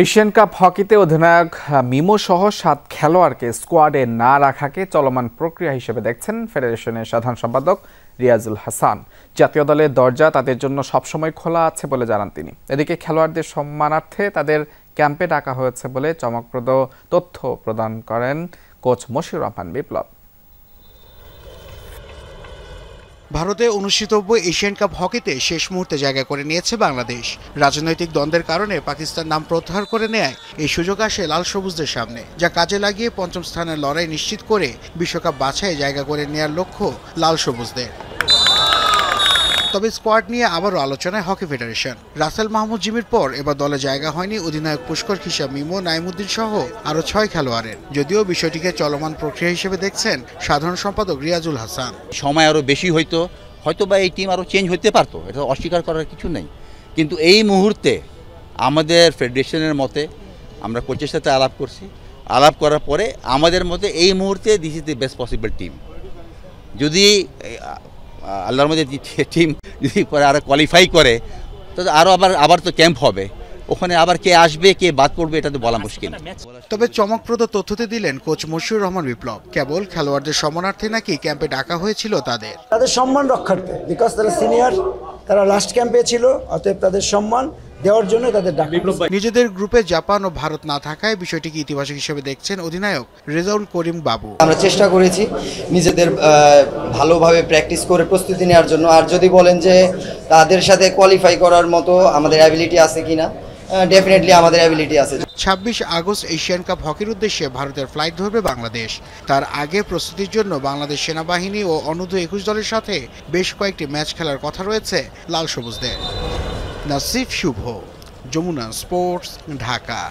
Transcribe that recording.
Asian cup হকিতে অধিনায়ক MIMO সহ ৭ খেলোয়াড়কে স্কোয়াডে না রাখাকে চলমান প্রক্রিয়া হিসেবে দেখছেন ফেডারেশনের সাধারণ সম্পাদক রিয়াজুল হাসান। জাতীয় দলের দরজা তাদের জন্য সবসময় খোলা আছে বলে জানান তিনি। এদিকে খেলোয়াড়দের সম্মানার্থে তাদের ক্যাম্পে ডাকা হয়েছে বলে চমকপ্রদ তথ্য প্রদান করেন কোচ মশিউর রহমান বিপ্লব। ভারতে অনুষ্ঠিতব্য এশিয়ান কাপ হকিতে শেষ মুহূর্তে জায়গা করে নিয়েছে বাংলাদেশ। রাজনৈতিক দ্বন্দ্বের কারণে পাকিস্তান নাম প্রত্যাহার করে নেয় এই সুযোগ আসে লাল সবুজদের সামনে, যা কাজে লাগিয়ে পঞ্চম স্থানের লড়াই নিশ্চিত করে বিশ্বকাপ বাছাইয়ে জায়গা করে নেওয়ার লক্ষ্য লাল সবুজদের। তবে স্কোয়াড নিয়ে আবারও আলোচনায় হকি ফেডারেশন। রাসেল মাহমুদ জিমির পর এবার দলে জায়গা হয়নি অধিনায়ক পুষ্কর খিসা, মিমো, নাইমুদ্দিন সহ আরও 6 খেলোয়াড়ের। যদিও বিষয়টিকে চলমান প্রক্রিয়া হিসেবে দেখছেন সাধারণ সম্পাদক রিয়াজুল হাসান। সময় আরও বেশি হয়তো বা এই টিম আরও চেঞ্জ হতে পারতো, এটা অস্বীকার করার কিছু নেই। কিন্তু এই মুহূর্তে আমাদের ফেডারেশনের মতে আমরা কোচের সাথে আলাপ করার পরে আমাদের মতে এই মুহূর্তে this is the best possible team. যদি আল্লাহর মধ্যে টিম যদি পরে আরও কোয়ালিফাই করে তো আবার তো ক্যাম্প হবে, ওখানে আবার কে আসবে কে বাদ পড়বে এটা তো বলা মুশকিল। তবে চমকপ্রদ তথ্যতে দিলেন কোচ মশিউর রহমান বিপ্লব। কেবল খেলোয়াড়দের সম্মানার্থে নাকি ক্যাম্পে ডাকা হয়েছিল তাদের সম্মান রক্ষার্থে, বিকজ তারা সিনিয়র, তারা লাস্ট ক্যাম্পে ছিল, অতএব তাদের সম্মান দেওয়ার জন্য তাদের ডাকা। নিজেদের গ্রুপে জাপান ও ভারত না থাকায় বিষয়টিকে ইতিবাচক হিসেবে দেখছেন অধিনায়ক রেজাউল করিম বাবু। আমরা চেষ্টা করেছি নিজেদের ভালোভাবে প্র্যাকটিস করে প্রস্তুতি নেওয়ার জন্য। আর যদি বলেন যে তাদের সাথে কোয়ালিফাই করার মতো আমাদের অ্যাবিলিটি আছে কিনা, ডেফিনেটলি আমাদের অ্যাবিলিটি আছে। 26 আগস্ট এশিয়ান কাপ হকির উদ্দেশ্যে ভারতের ফ্লাইট ধরবে বাংলাদেশ। তার আগে প্রস্তুতির জন্য বাংলাদেশ সেনাবাহিনী ও অনূর্ধ্ব 21 দলের সাথে বেশ কয়েকটি ম্যাচ খেলার কথা রয়েছে লাল সবুজদের। নাসিফ শুভ, যমুনা স্পোর্টস, ঢাকা।